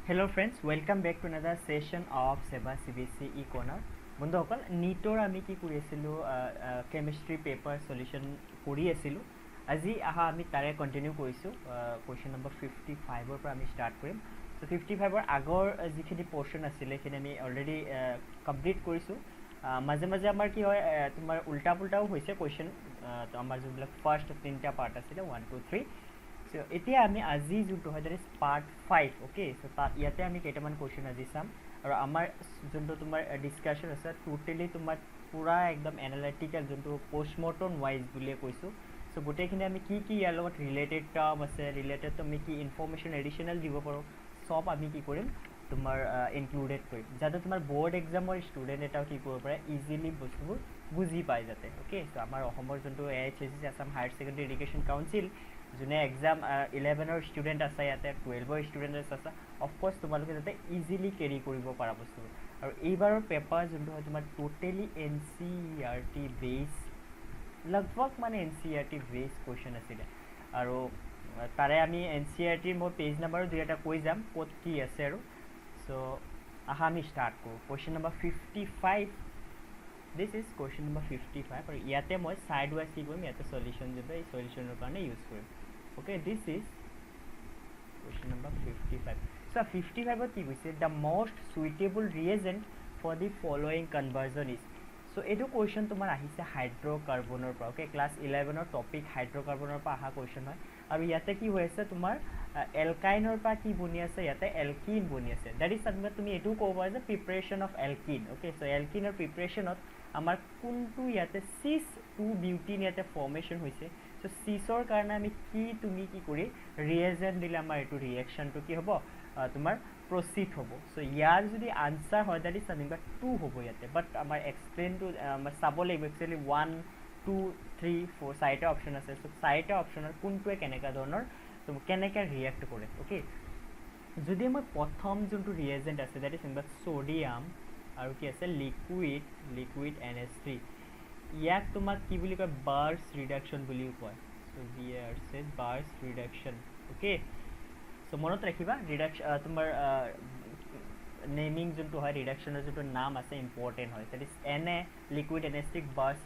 Hello friends, welcome back to another session of Seba CBC E-Corner. বন্ধুসকল নিটৰ আমি কি কৰি আছিলোঁ কেমিষ্ট্ৰি পেপাৰ সলিউশ্যন কৰি আছিলোঁ আজি আহা আমি তাৰে কণ্টিনিউ কৰিছোঁ কুৱেশ্যন নম্বৰ 55ৰ পৰা আমি ষ্টাৰ্ট কৰিম চ' 55ৰ আগৰ যিখিনি পৰ্শ্যন আছিলে সেইখিনি আমি অলৰেডি কমপ্লিট কৰিছোঁ মাজে মাজে আমাৰ কি হয় তোমাৰ উল্টা পুল্টাও হৈছে কুৱেশ্যন তো আমাৰ যোনবিলাক ফাৰ্ষ্ট তিনিটা পাৰ্ট আছিলে 1 2 3 So, এতিয়া আমি আজি যোনটো হয় that is part 5 okay so তাত ইয়াতে আমি কেইটামান কোৱেশ্চন আজি চাম আৰু আমাৰ যোনটো তোমাৰ ডিসকাশন আছে টোটালি তোমাৰ পুৰা একদম এনালিটিক্যাল যোনটো পোষ্টমৰ্টম ওয়াইজ বুলিয়ে কৈছোঁ সো গোটেইখিনি আমি কি কি ইয়াৰ লগত ৰিলেটেড টাৰ্ম আছে ৰিলেটেড আমি কি ইনফৰমেশ্যন এডিশ্যনেল দিব পাৰোঁ সব আমি কি কৰিম তোমাৰ ইনক্লুডেড কৰিম যাতে তোমাৰ বোৰ্ড এক্সামৰ ষ্টুডেণ্ট এটাও কি কৰিব পাৰে ইজিলি বস্তুবোৰ বুজি পায় যাতে ওকে সো আমাৰ অসমৰ যোনটো AHSC Assam higher secondary education council যোনে এক্সাম 11ৰ ষ্টুডেণ্ট আছে ইয়াতে 12ৰ ষ্টুডেণ্ট আছে অফক'ৰ্ছ তোমালোকে যাতে ইজিলি কেৰি কৰিব পাৰা বস্তুবোৰ আৰু এইবাৰৰ পেপাৰ যোনটো হয় তোমাৰ টোটেলি NCERT বেছ লগভগ মানে NCERT বেছ কুৱেশ্যন আছিলে আৰু তাৰে আমি NCERTৰ মই পেজ নাম্বাৰো দুই এটা কৈ যাম ক'ত কি আছে আৰু চ' আহা আমি ষ্টাৰ্ট কৰোঁ question number 55 this is question number 55 আৰু ইয়াতে মই ছাইড ৱাইজ কি কৰিম ইয়াতে সলিউশ্যন যোনটো এই সলিউশ্যনৰ কাৰণে ইউজ কৰিম okay this is question number 55 so 55 what you say the most suitable reagent for the following conversion is so edu question tomar ahise hydrocarbonor pa okay class 11 or topic hydrocarbonor pa aha question hoy aru yate ki hoise tomar alkynor pa ki boni ase yate alkene boni ase that is something tumi etu koba je preparation of alkene okay so alkene or preparation of amar kuntu yate cis 2 butene yate formation hoise so সিসৰ কাৰণে আমি কি তুমি কি কৰি ৰিয়েজেন্ট দিলে আমাৰ এটো ৰিঅ্যাকশনটো কি হ'ব তোমাৰ প্ৰসিড হ'ব সো ইয়াৰ যদি আনসাৰ হয় দ্যাট ইজ সামথিং বাট 2 হ'ব ইয়াতে বাট আমাৰ এক্সপ্লেইন টু আমাৰ চাব লাগিব একচুয়ালি 1 2 3 4 চাৰিটা অপচন আছে সো চাৰিটা অপচনৰ কোনটোৱে কেনেকা ধৰণৰ তো কেনেকা ৰিঅ্যাক্ট কৰে ওকে যদি মই প্ৰথম যোনটো ৰিয়েজেন্ট আছে দ্যাট ইজ সোডিয়াম আৰু কি আছে লিকুইড NH3 ইয়াক তোমাক কি বুলি কয় বাৰ্স ৰিডাকশন বুলিও কয় সো হিয়াৰ সেজ বাৰ্স ৰিডাকশন ওকে সো মনত ৰাখিবা ৰিডাকশন তোমাৰ নেমিং যোনটো হয় ৰিডাকশনৰ যোনটো নাম আছে ইম্পৰ্টেন্ট হয় that is Na liquid NH3 বাৰ্স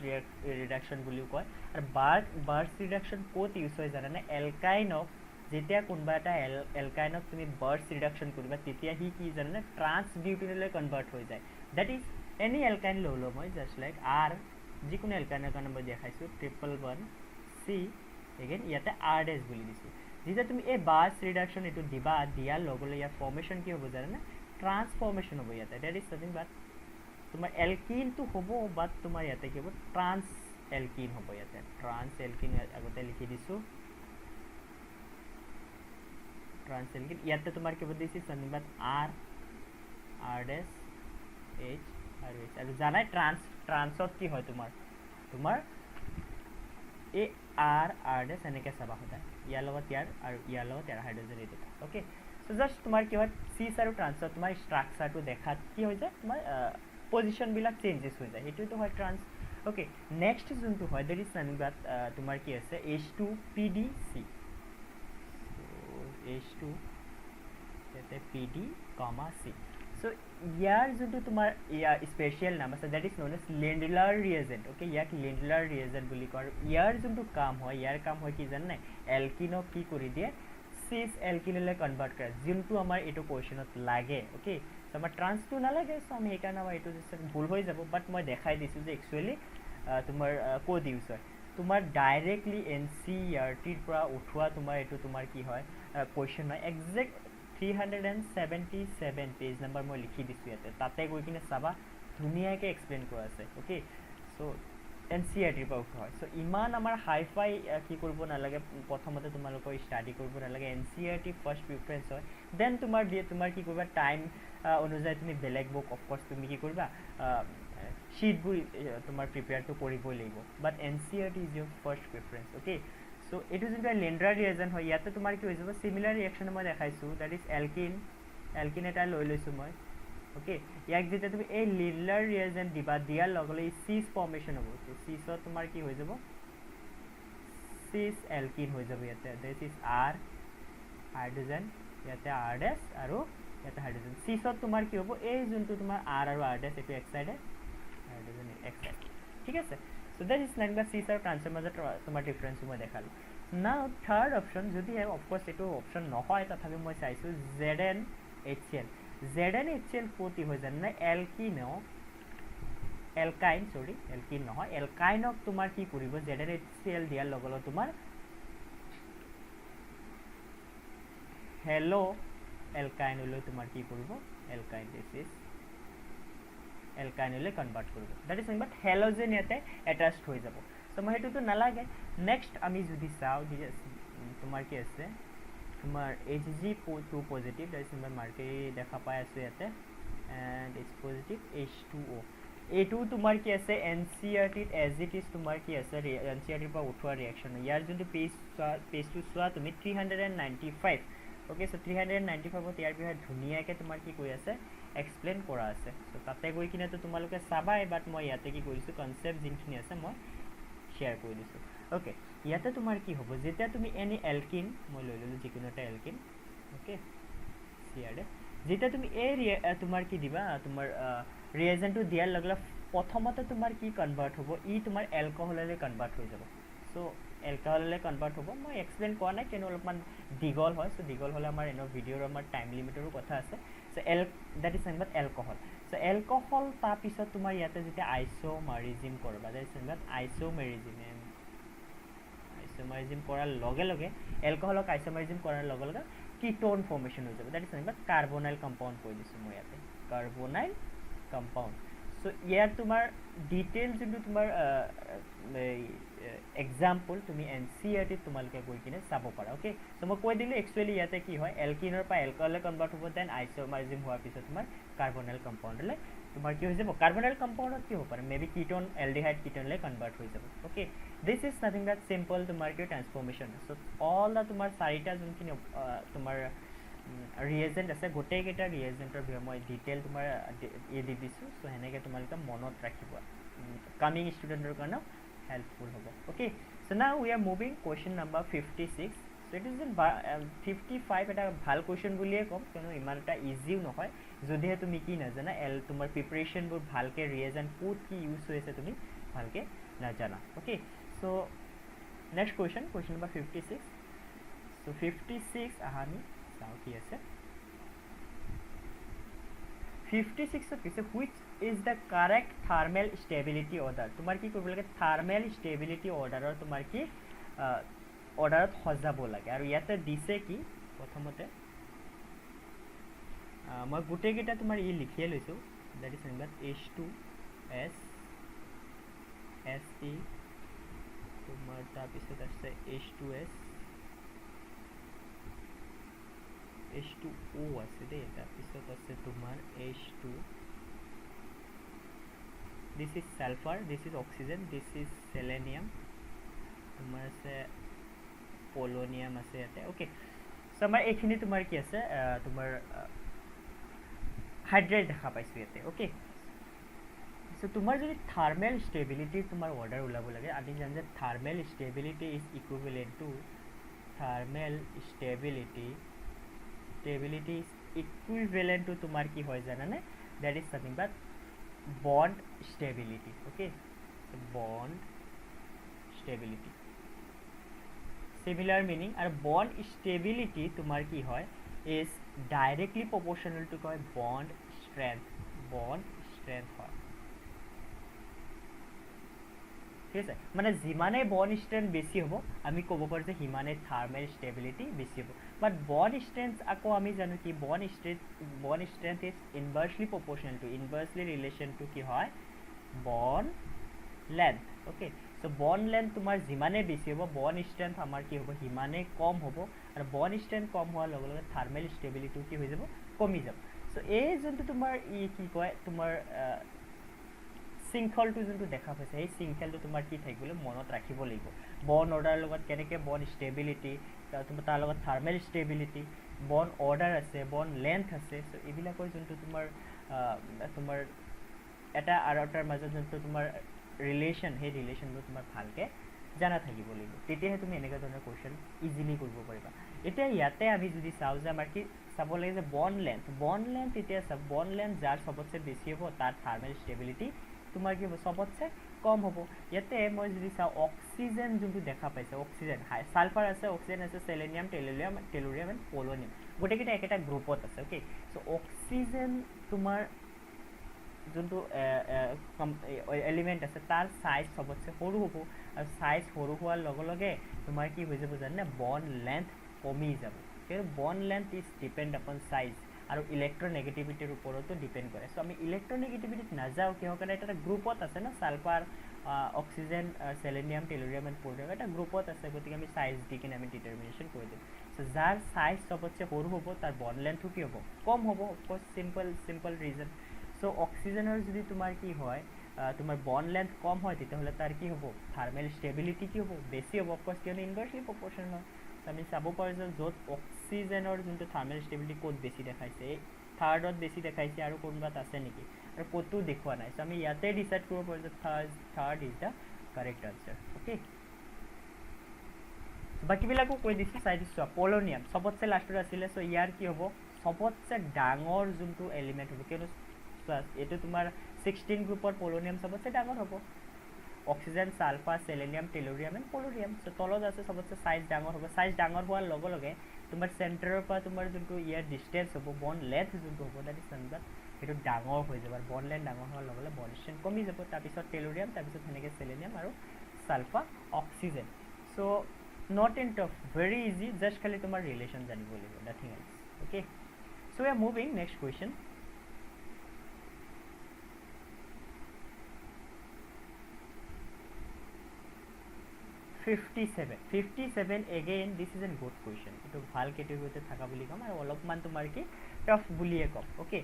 ৰিডাকশন বুলিও কয় আৰু বাৰ্স ৰিডাকশন ক'ত ইউজ হয় জানানে এলকাইনক যেতিয়া কোনবা এটা এলকাইনক তুমি বাৰ্স ৰিডাকশন কৰিবা তেতিয়া হি কি জানানে ট্ৰান্স বিউটিনলৈ কনভাৰ্ট হৈ যায় দ্যাট ইজ এনি এলকাইন ললো মই জাস্ট লাইক R যিকোনো এলকাইনৰ কাৰণে মই দেখাইছো 111C এগেইন ইয়াতে RDS বুলি দিছো যেতিয়া তুমি এই বাৰ্স ৰিডাকশন এটো দিবা দিয়াৰ লগলে ইয়াৰ ফৰ্মেশন কি হ'ব জানা ট্ৰান্সফৰ্মেশন হ'ব ইয়াতে দ্যাট ইজ সামথিং বাট তোমাৰ এলকিন তো হ'ব বাট তোমাৰ ইয়াতে কি হ'ব ট্ৰান্স এলকিন হ'ব ইয়াতে ট্ৰান্স এলকিন আগতে লিখি দিছো ট্ৰান্স এলকিন ইয়াতে তোমাৰ কি হ'ব দিছি সামথিং বাট RDS H আৰু জানাই ট্ৰান্সত কি হয় তোমাৰ এ RDS এনেকে চাবা হয় ইয়াৰ লগত ইয়াৰ আৰু ইয়াৰ লগত ইয়াৰ হাইড্ৰোজেন এইটো ওকে সো জাস্ট তোমাৰ কি হয় সিস আৰু ট্ৰান্সত তোমাৰ ষ্ট্ৰাকচাৰটো দেখাত কি হৈ যায় তোমাৰ পজিশন বিলাক চেঞ্জেস হৈ যায় এটোটো হয় ট্ৰান্স ওকে নেক্সট যোনটো হয় দ্যাট ইজ সামথিং বাট তোমাৰ কি আছে H2PDC সো H2 এতে PD, C so ইয়াৰ যোনটো তোমাৰ স্পেশাল নাম আছে দ্যাট ইজ নন এজ লেন্ডলাৰ ৰিয়েজেন্ট ওকে ইয়াক লেন্ডলাৰ ৰিয়েজেন্ট বুলি কয় ইয়াৰ যোনটো কাম হয় কি জানে এলকিনক কি কৰি দিয়ে সিস এলকিনলৈ কনভাৰ্ট কৰে যোনটো আমাৰ এটো কোৱেশ্চনত লাগে ওকে সো আমাৰ ট্ৰান্সটো নালাগে সো আমি একাৰণে আমাৰ এটো জাস্ট ভুল হৈ যাব বাট মই দেখাই দিছো যে একচুয়ালি তোমাৰ কোড ইউজ হয় তোমাৰ ডাইৰেক্টলি NCERT ৰ পৰা উঠোৱা তোমাৰ এটো তোমাৰ কি হয় কোৱেশ্চন হয় এক্সাক্ট 377 পেজ নাম্বাৰ মই লিখি দিছো ইয়াতে তাতে গৈ কিনে চাবা ধুনিয়াকে এক্সপ্লেইন কৰা আছে ওকে সো NCERT ৰ পৰা উঠোৱা হয় সো ইমান আমাৰ হাইফাই কি কৰিব নালাগে প্ৰথমতে তোমালোকৰ ষ্টাডি কৰিব নালাগে NCERT ফাৰ্স্ট প্ৰিফাৰেন্স হয় দেন তোমাৰ কি কৰিবা টাইম অনুযায়ী তুমি বেলেগ বুক অফ কোৰ্স তুমি কি কৰিবা শীটবোৰ তোমাৰ প্ৰিপেয়াৰটো কৰিবই লাগিব বাট NCERT is your first preference okay so এটো যোনটা লেন্ডাৰ ৰিয়েজেন্ট হয় ইয়াতে তোমাৰ কি হৈ যাব সিমিলাৰ ৰিঅ্যাকশন মই দেখাইছো দ্যাট ইজ এলকিন এটা লৈ লৈছো মই ওকে ইয়াক যেতিয়া তুমি এই লেন্ডাৰ ৰিয়েজেন্ট দিবা দিয়াৰ লগলে সিস ফৰ্মেশন হ'ব সিসত তোমাৰ কি হৈ যাব সিস এলকিন হৈ যাব ইয়াতে দ্যাট ইজ R হাইড্ৰোজেন ইয়াতে RDS আৰু ইয়াতে হাইড্ৰোজেন চিছত তোমাৰ কি হ'ব এই যোনটো তোমাৰ আৰ আৰু আৰ ডেছ এইটো এক চাইডে হাইড্ৰোজেন এক চাইড ঠিক আছে সো দ্যাট ইজ নাইন বা চিছ আৰু ট্ৰান্সৰ মাজত তোমাৰ ডিফাৰেঞ্চটো মই দেখালোঁ নাও থাৰ্ড অপশ্যন যদিহে অফক'ৰ্ছ এইটো অপশ্যন নহয় তথাপি মই চাইছোঁ ZnHCl ZnHCl ক'ত হৈ যায় মানে এলকিনক এলকাইন সৰি এলকিন নহয় এলকাইনক তোমাৰ কি কৰিব ZnHCl দিয়াৰ লগে লগে তোমাৰ হেলো এলকাইনলৈ তোমাৰ কি কৰিব এলকাইন দিছ ইজ এলকাইনলৈ কনভাৰ্ট কৰিব দ্যাট ইজ বাট হেলোজেন ইয়াতে এটাচড হৈ যাব সো মই সেইটোতো নালাগে নেক্সট আমি যদি চাওঁ তোমাৰ কি আছে তোমাৰ Hg2 পজিটিভ দ্যাট ইজ মই মাৰ্কে দেখা পাই আছোঁ ইয়াতে এণ্ড ইটছ পজিটিভ H2O এইটো তোমাৰ কি আছে NCERTত এজ ইট ইজ তোমাৰ কি আছে NCERTৰ পৰা উঠোৱা ৰিয়েকশ্যন ইয়াৰ যোনটো পেজটো চোৱা তুমি 395 ওকে সো 395ত ইয়াৰ বিষয়ে ধুনীয়াকৈ তোমাৰ কি কৈ আছে এক্সপ্লেইন কৰা আছে সো তাতে গৈ কিনে তো তোমালোকে চাবাই বাট মই ইয়াতে কি কৰিছোঁ কনচেপ্ট যিখিনি আছে মই শ্বেয়াৰ কৰি দিছোঁ ওকে ইয়াতে তোমাৰ কি হ'ব যেতিয়া তুমি এনি এলকিন মই লৈ ল'লোঁ যিকোনো এটা এলকিন ওকে চিয়াৰে যেতিয়া তুমি এই তোমাৰ কি দিবা তোমাৰ ৰিয়েজেণ্টটো দিয়াৰ লগে লগে প্ৰথমতে তোমাৰ কি কনভাৰ্ট হ'ব ই তোমাৰ এলকহললৈ কনভাৰ্ট হৈ যাব সো এলকহললৈ কনভাৰ্ট হ'ব মই এক্সপ্লেইন কৰা নাই কিয়নো অলপমান দীঘল হয় সো দীঘল হ'লে আমাৰ এনেও ভিডিঅ'ৰ আমাৰ টাইম লিমিটৰো কথা আছে so that is nine but alcohol so alcohol তাৰপিছত তোমাৰ ইয়াতে যেতিয়া আইচোমাৰিজিম কৰিবা দ্যাট ইজ নাইন বাট আইচোমাৰিজিম কৰাৰ লগে লগে এলকহলক আইচোমাৰিজিম কৰাৰ লগে লগে কিটোন ফৰ্মেশ্যন হৈ যাব that is nine but carbonyl compound কৈ দিছোঁ মই ইয়াতে কাৰ্বনাইল কম্পাউণ্ড সো ইয়াৰ তোমাৰ ডিটেইল যোনটো তোমাৰ এক্সাম্পল তুমি NCERTত তোমালোকে গৈ কিনে চাব পাৰা ওকে সো মই কৈ দিলোঁ একচুৱেলি ইয়াতে কি হয় এলকিনৰ পৰা এলকহললৈ কনভাৰ্ট হ'ব দেন আইচোমাৰিজিম হোৱাৰ পিছত তোমাৰ কাৰ্বনাইল কম্পাউণ্ডলৈ তোমাৰ কি হৈ যাব কাৰ্বনাইল কম্পাউণ্ডত কি হ'ব পাৰে মেবি কিটোন এলডিহাইড কিটোনলৈ কনভাৰ্ট হৈ যাব okay this is nothing but simple তোমাৰ কি ট্ৰান্সফৰ্মেশ্যন সো অল দা তোমাৰ চাৰিটা যোনখিনি তোমাৰ ৰিয়েজেণ্ট আছে গোটেইকেইটা ৰিয়েজেণ্টৰ বিষয়ে মই ডিটেইল তোমাৰ দি দিছোঁ সো সেনেকৈ তোমালোকে মনত ৰাখিব কামিং ষ্টুডেণ্টৰ কাৰণেও helpful hobo okay so now we are moving question number 56 so it is in 55 eta bhal question buliye kom kono iman eta easy nohoy jodi tumi ki na jana tumar preparation bur bhalke reagent code ki use hoyese tumi bhalke na jana okay so next question number 56 so 56 ahani sao ki ase 56 of is which is the correct thermal stability order তোমার কি কৰিব লাগে thermal stability order আৰু তোমাৰ কি অৰ্ডাৰত সজাব লাগে আৰু ইয়াতে দিছে কি প্ৰথমতে মই গুটেই কেইটা তোমাৰ ই লিখিয়ে লৈছো that is number H2S SE তোমাৰ তাৰ পিছত আছে H2S H2O আছে দেই তাৰ পিছত আছে তোমাৰ H2 this is sulfur this is oxygen this is selenium তোমাৰ আছে polonium আছে ইয়াতে ওকে সো আমাৰ এইখিনি তোমাৰ কি আছে তোমাৰ হাইড্ৰেট দেখা পাইছো ইয়াতে ওকে সো তোমাৰ যদি থাৰ্মেল ষ্টেবিলিটি তোমাৰ অৰ্ডাৰ ওলাব লাগে আমি জানো যে thermal stability is equivalent to thermal stability is equivalent to তোমার কি হয় জানানে that is something but bond stability okay so bond stability similar meaning are bond stability তোমার কি হয় is directly proportional to bond strength হয় ঠিক আছে মানে যিমানে বন্ড স্ট্রেংথ বেশি হ'ব আমি ক'ব পাৰো যে হিমানে থাৰ্মেল ষ্টেবিলিটি বেশি হ'ব বাট বন্ড স্ট্রেংথ আকৌ আমি জানো কি bond strength is inversely proportional to inversely relation to কি হয় bond length okay so bond length তোমাৰ যিমানে বেশি হ'ব বন্ড স্ট্ৰেংথ আমাৰ কি হ'ব হিমানে কম হ'ব আৰু বন্ড স্ট্ৰেংথ কম হোৱাৰ লগে লগে থাৰ্মেল ষ্টেবিলিটি কি হৈ যাব কমি যাব সো এই যোনটো তোমাৰ ই কি কয় তোমাৰ শৃংখলটো যোনটো দেখা পাইছে এই শৃংখলটো তোমাৰ কি থাকিবলৈ মনত ৰাখিব লাগিব বন্ড অৰ্ডাৰ লগত কেনেকৈ বন্ড ষ্টেবিলিটি তাৰ লগত থাৰ্মেল ষ্টেবিলিটি বন্ড অৰ্ডাৰ আছে বন্ড লেন্থ আছে সো এইবিলাকৰ যোনটো তোমাৰ এটা আৰু এটাৰ মাজত যোনটো তোমাৰ ৰিলেশ্যন সেই ৰিলেশ্যনটো তোমাৰ ভালকৈ জানা থাকিব লাগিব তেতিয়াহে তুমি এনেকুৱা ধৰণৰ কুৱেশ্যন ইজিলি কৰিব পাৰিবা এতিয়া ইয়াতে আমি যদি চাওঁ যে আমাৰ কি চাব লাগে যে বন্ড লেন্থ এতিয়া চাব বন্ড লেন্থ যাৰ সবতছে বেছি হ'ব তাৰ থাৰ্মেল ষ্টেবিলিটি তোমাৰ কি হ'ব সবতছে কম হ'ব ইয়াতে মই যদি চাওঁ অক্সিজেন যোনটো দেখা পাইছে অক্সিজেন হাই সালফাৰ আছে অক্সিজেন আছে সেলেনিয়াম টেলুৰিয়াম এণ্ড পলনিয়াম গোটেইকেইটা একেটা গ্ৰুপত আছে ওকে চ' অক্সিজেন তোমাৰ যোনটো এলিমেণ্ট আছে তাৰ সাইজ সবতছে সৰু হ'ব আৰু সাইজ সৰু হোৱাৰ লগে লগে তোমাৰ কি হৈ যাব জানে বন্ড লেন্থ কমি যাব কিন্তু বন্ড লেন্থ ইজ ডিপেণ্ড আপন সাইজ আৰু ইলেক্ট্ৰনেগেটিভিটিৰ ওপৰতো ডিপেণ্ড কৰে চ' আমি ইলেক্ট্ৰনেগেটিভিটিত নাযাওঁ কিহৰ কাৰণে এটা গ্ৰুপত আছে ন sulphur oxygen selenium tellurium and polonium এটা গ্ৰুপত আছে গতিকে আমি সাইজ দি কিনে আমি ডিটাৰমিনেশ্যন কৰি দিম চ' যাৰ সাইজ সবতছে সৰু হ'ব তাৰ বন্ড লেন্থটো কি হ'ব কম হ'ব অফক'ৰ্ছ চিম্পল ৰিজন চ' অক্সিজেনৰ যদি তোমাৰ কি হয় তোমাৰ বন্ড লেন্থ কম হয় তেতিয়াহ'লে তাৰ কি হ'ব থাৰ্মেল ষ্টেবিলিটি কি হ'ব বেছি হ'ব অফক'ৰ্ছ কিয়নো ইনভাৰ্চলি প্ৰপৰ্চনেল হয় চ' আমি চাব পাৰোঁ যে য'ত অক্সিজেনৰ যোনটো থাৰ্মেল ষ্টেবিলিটি ক'ত বেছি দেখাইছে এই থাৰ্ডত বেছি দেখাইছে আৰু কোনোবাত আছে নেকি আৰু ক'তো দেখুওৱা নাই চ' আমি ইয়াতে ডিচাইড কৰিব পাৰোঁ যে third is the correct answer okay বাকীবিলাকো কৈ দিছোঁ চাই দিছোঁ পলনিয়াম সবতছে লাষ্টত আছিলে চ' ইয়াৰ কি হ'ব সবতছে ডাঙৰ যোনটো এলিমেণ্ট হ'ব কিয়নো এইটো তোমাৰ 16 গ্ৰুপৰ পলনিয়াম সবতছে ডাঙৰ হ'ব oxygen sulphur selenium tellurium and polonium so' তলত আছে সবতছে সাইজ ডাঙৰ হ'ব সাইজ ডাঙৰ হোৱাৰ লগে লগে তোমাৰ চেণ্টাৰৰ পৰা তোমাৰ যোনটো ইয়াৰ ডিষ্টেঞ্চ হ'ব বন্ড লেন্থ যোনটো হ'ব দেট ইজ নাম্বাৰ সেইটো ডাঙৰ হৈ যাব আৰু বন্ড লেন্থ ডাঙৰ হোৱাৰ লগে লগে বন্ড ডিষ্টেঞ্চ কমি যাব তাৰপিছত টেলুৰিয়াম তাৰপিছত সেনেকৈ সেলেনিয়াম আৰু sulphur oxygen so' not in ToF very easy just খালি তোমাৰ ৰিলেশ্যন জানিব লাগিব nothing else okay so' we are moving next question fifty seven again this is an good question এইটো ভাল কেটেগৰীতে থকা বুলি ক'ম আৰু অলপমান তোমাৰ কি টাফ বুলিয়ে ক'ম অ'কে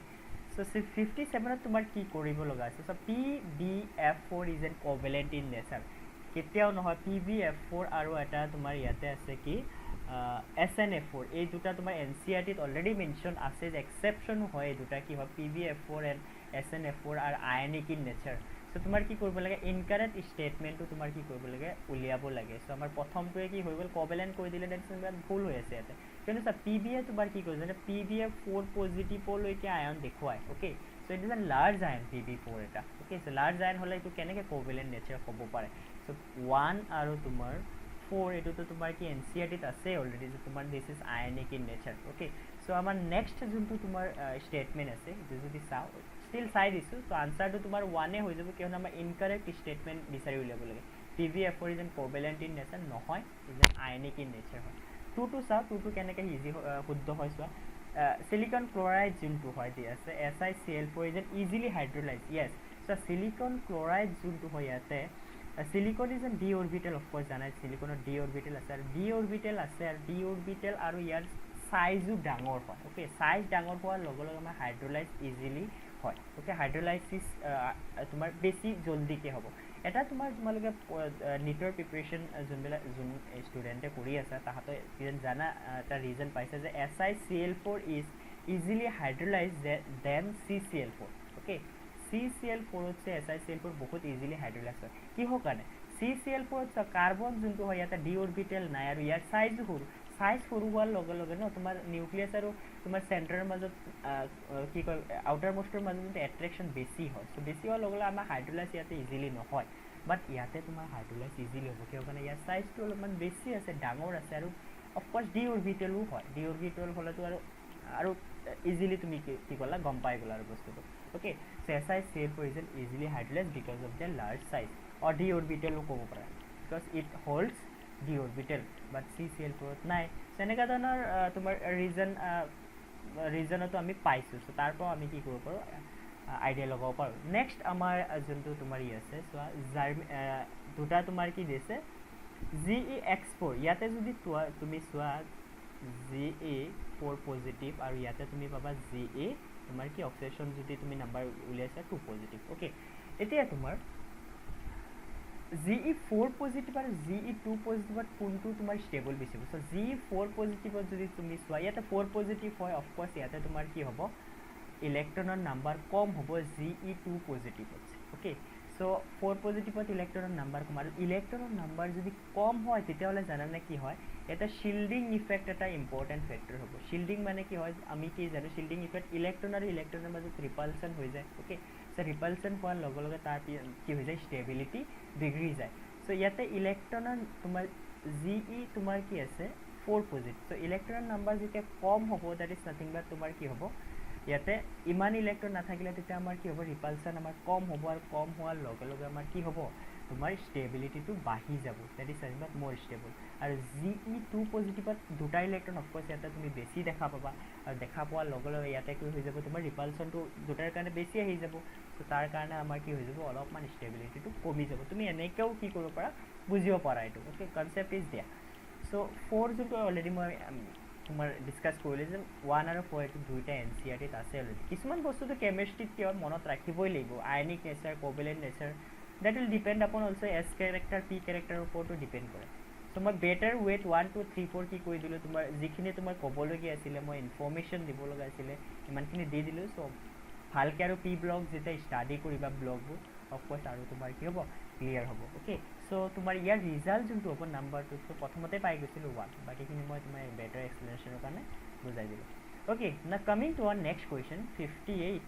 চ' 57ত তোমাৰ কি কৰিব লগা আছে so' PbF4 is an covalent in nature কেতিয়াও নহয় PbF4 আৰু এটা তোমাৰ ইয়াতে আছে কি SnF4 এই দুটা তোমাৰ NCERTত অলৰেডি মেনশ্যন আছে যে এক্সেপশ্যনো হয় এই দুটা কি হয় PbF4 এণ্ড SnF4 আৰু আয়নিক ইন নেচাৰ চ' তোমাৰ কি কৰিব লাগে ইনকাৰেক্ট ষ্টেটমেণ্টটো তোমাৰ কি কৰিব লাগে উলিয়াব লাগে চ' আমাৰ প্ৰথমটোৱে কি হৈ গ'ল কোভেলেণ্ট কৈ দিলে ডেট ভুল হৈ আছে ইয়াতে কিন্তু চা PbA তোমাৰ কি কৰিছে যে PbF4 পজিটিভলৈকে আয়ন দেখুৱায় okay so' it is a large Ayan Pb4 এটা অ'কে চ' লাৰ্জ আয়ন হ'লে এইটো কেনেকৈ কোভেলেণ্ট নেচাৰ হ'ব পাৰে চ' 1 আৰু তোমাৰ 4 এইটোতো তোমাৰ কি NCERTত আছে অলৰেডি যে তোমাৰ this is ionic in nature okay so' আমাৰ নেক্সট যোনটো তোমাৰ ষ্টেটমেণ্ট আছে সেইটো যদি চাওঁ ষ্টিল চাই দিছোঁ চ' আনচাৰটো তোমাৰ 1 হৈ যাব কিয়নো আমাৰ ইনকাৰেক্ট ষ্টেটমেণ্ট বিচাৰি উলিয়াব লাগে PbF4 is an covalent in nature নহয় is an ionic in nature হয় 2টো চাওঁ 2টো কেনেকৈ ইজি শুদ্ধ হয় চোৱা সিলিকন ক্লৰাইড যোনটো হয় দি আছে SiCl4 is an easily hydrolyses so' silicon chloride যোনটো হয় ইয়াতে silicon is an d orbital of course জানাই সিলিকনৰ ডি অৰবিটেল আছে আৰু ডি অৰবিটেল আৰু ইয়াৰ সাইজো ডাঙৰ হয় অ'কে সাইজ ডাঙৰ হোৱাৰ লগে লগে আমাৰ হাইড্ৰলাইজ ইজিলি হয় অ'কে হাইড্ৰলাইচিছ তোমাৰ বেছি জল্দিকৈ হ'ব এটা তোমালোকে নিটৰ প্ৰিপেৰেশ্যন যোন ষ্টুডেণ্টে কৰি আছে তাহাঁতে জানা এটা ৰিজন পাইছে যে SiCl4 is easily hydrolyse then CCl4 okay CCl4তছে SiCl4 বহুত ইজিলি হাইড্ৰলাইজ হয় কিহৰ কাৰণে CCl4ত কাৰ্বন যোনটো হয় ইয়াতে ডি অৰবিটেল নাই আৰু ইয়াৰ সাইজো সৰু সাইজ সৰু হোৱাৰ লগে লগে ন তোমাৰ নিউক্লিয়াছ আৰু তোমাৰ চেণ্টাৰৰ মাজত কি কয় আউটাৰ মোষ্টৰ মাজত যোনটো এট্ৰেকশ্যন বেছি হয় চ' বেছি হোৱাৰ লগে লগে আমাৰ হাইড্ৰলাইজ ইয়াতে ইজিলি নহয় বাট ইয়াতে তোমাৰ হাইড্ৰলাইজ ইজিলি হ'ব কিয় কাৰণে ইয়াৰ সাইজটো অলপমান বেছি আছে ডাঙৰ আছে আৰু অফক'ৰ্ছ ডি অৰবিটেলো হয় ডি অৰবিটেল হ'লেতো আৰু ইজিলি তুমি কি ক'লা গম পাই গ'লা আৰু বস্তুটো okay so' SiCl4 is an easily hydrolyse because of the large size or d অৰবিটেলো ক'ব পাৰা because it holds d orbital but CCl4ত নাই তেনেকুৱা ধৰণৰ তোমাৰ ৰিজনতো আমি পাইছোঁ চ' তাৰ পৰা আমি কি কৰিব পাৰোঁ আইডিয়া লগাব পাৰোঁ নেক্সট আমাৰ যোনটো তোমাৰ আছে চোৱা দুটা তোমাৰ কি দিছে GeX4 ইয়াতে যদি তুমি চোৱা Ge4 পজিটিভ আৰু ইয়াতে তুমি পাবা Ge তোমাৰ কি অক্সিডেশ্যন যদি তুমি নাম্বাৰ উলিয়াইছা 2 পজিটিভ অ'কে এতিয়া তোমাৰ Ge4 পজিটিভ আৰু Ge2 পজিটিভত কোনটো তোমাৰ ষ্টেবল বেছি হ'ব চ' Ge4 পজিটিভত যদি তুমি চোৱা ইয়াতে 4 পজিটিভ হয় অফক'ৰ্ছ ইয়াতে তোমাৰ কি হ'ব ইলেক্ট্ৰনৰ নাম্বাৰ কম হ'ব Ge2 পজিটিভত অ'কে সো 4 পজিটিভত ইলেক্ট্ৰনৰ নাম্বাৰ কম আৰু ইলেক্ট্ৰনৰ নাম্বাৰ যদি কম হয় তেতিয়াহ'লে জানানে কি হয় এটা শিল্ডিং ইফেক্ট এটা ইম্পৰ্টেণ্ট ফেক্টৰ হ'ব শিল্ডিং মানে কি হয় আমি কি জানো শিল্ডিং ইফেক্ট ইলেক্ট্ৰন আৰু ইলেক্ট্ৰনৰ মাজত ৰিপালচন হৈ যায় ওকে সো ৰিপালচন হোৱাৰ লগে লগে তাৰ কি হৈ যায় ষ্টেবিলিটি বিগড়ি যায় সো ইয়াতে ইলেক্ট্ৰনৰ তোমাৰ জি তোমাৰ কি আছে 4 পজিটিভ সো ইলেক্ট্ৰনৰ নাম্বাৰ যেতিয়া কম হ'ব দ্যাট ইজ নাথিং বাট তোমাৰ কি হ'ব ইয়াতে ইমান ইলেক্ট্ৰন নাথাকিলে তেতিয়া আমাৰ কি হ'ব ৰিপালচন আমাৰ কম হ'ব আৰু কম হোৱাৰ লগে লগে আমাৰ কি হ'ব তোমাৰ ষ্টেবিলিটিটো বাঢ়ি যাব দ্যাট ইজ নাথিং বাট মোৰ ষ্টেবল আৰু জি2 পজিটিভত দুটা ইলেক্ট্ৰন অফক'ৰ্ছ ইয়াতে তুমি বেছি দেখা পাবা আৰু দেখা পোৱাৰ লগে লগে ইয়াতে কি হৈ যাব তোমাৰ ৰিপালচনটো দুটাৰ কাৰণে বেছি আহি যাব তো তাৰ কাৰণে আমাৰ কি হৈ যাব অলপমান ষ্টেবিলিটিটো কমি যাব তুমি এনেকৈও কি কৰিব পাৰা বুজিব পাৰা এইটো ওকে কনচেপ্ট ইজ দিয়া সো 4 যোনটো অলৰেডি মই তোমাৰ ডিছকাছ কৰিলোঁ যে 1 আৰু 4 এইটো দুইটা NCERT আছে অলৰেডি কিছুমান বস্তুটো কেমিষ্ট্ৰিত কি হয় মনত ৰাখিবই লাগিব ionic nature covalent nature that will depend upon also S character P character ওপৰতো ডিপেণ্ড কৰে সো মই বেটাৰ ৱেট 1 2 3 4 কি কৰি দিলোঁ তোমাৰ যিখিনি তোমাৰ ক'বলগীয়া আছিলে মই ইনফৰ্মেশ্যন দিব লগা আছিলে ইমানখিনি দি দিলোঁ সো ভালকৈ আৰু পি ব্লগ যেতিয়া ষ্টাডি কৰিবা ব্লগবোৰ অফক'ৰ্ছ আৰু তোমাৰ কি হ'ব ক্লিয়াৰ হ'ব ওকে সো তোমাৰ ইয়াৰ ৰিজাল্ট যোনটো হ'ব নাম্বাৰটো সো প্ৰথমতে পাই গৈছিলোঁ 1 বাকীখিনি মই তোমাৰ বেটাৰ এক্সপ্লেনেশ্যনৰ কাৰণে বুজাই দিলোঁ ওকে না coming to our next question 58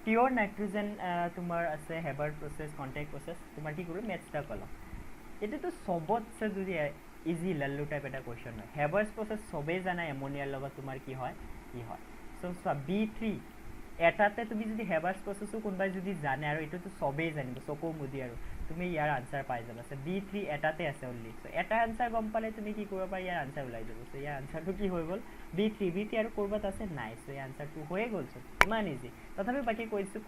পিয়ৰ নাইট্ৰজেন তোমাৰ আছে হেবাৰ প্ৰচেছ কণ্টেক্ট প্ৰচেছ তোমাৰ কি কৰোঁ মেথছটা কলম এইটোতো চবতছে যদি ইজি লাল্লু টাইপ এটা কুৱেশ্যন হয় হেবাৰ্ছ প্ৰচেছ চবেই জানা এমনিয়াৰ লগত তোমাৰ কি হয় সো চোৱা B3 এটাতে তুমি যদি হেবাৰ্ছ প্ৰচেছো কোনোবাই যদি জানে আৰু এইটোতো চবেই জানিব চকু মুদি আৰু তুমি ইয়াৰ আনচাৰ পাই যাবা সো B3 এটাতে আছে অনলি সো এটা আনচাৰ গম পালে তুমি কি কৰিব পাৰা ইয়াৰ আনচাৰ ওলাই যাব সো ইয়াৰ আনচাৰটো কি হৈ গ'ল B3 আৰু ক'ৰবাত আছে নাই সো এই আনচাৰটো হৈয়ে গ'ল চোন ইমান ইজি তথাপি বাকী কৈছোঁ